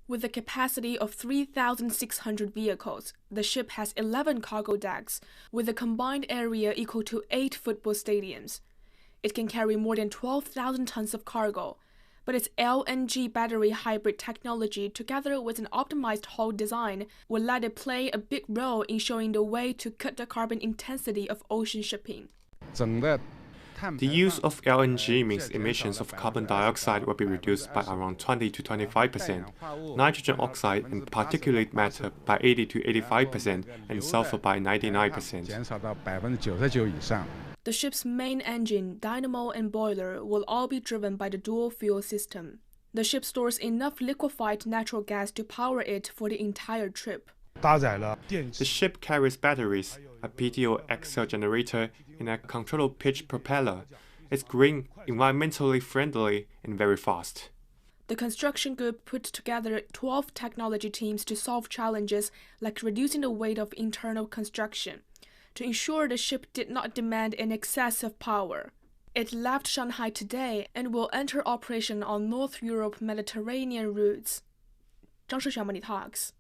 With a capacity of 3,600 vehicles, the ship has 11 cargo decks, with a combined area equal to 8 football stadiums. It can carry more than 12,000 tons of cargo, but its LNG battery hybrid technology, together with an optimized hull design, will let it play a big role in showing the way to cut the carbon intensity of ocean shipping. The use of LNG means emissions of carbon dioxide will be reduced by around 20 to 25%, nitrogen oxide and particulate matter by 80 to 85%, and sulfur by 99%. The ship's main engine, dynamo, and boiler will all be driven by the dual-fuel system. The ship stores enough liquefied natural gas to power it for the entire trip. The ship carries batteries, a PTO axial generator, and a controllable pitch propeller. It's green, environmentally friendly, and very fast. The construction group put together 12 technology teams to solve challenges like reducing the weight of internal construction, to ensure the ship did not demand an excess of power. It left Shanghai today and will enter operation on North Europe Mediterranean routes. 张世小 Money Talks.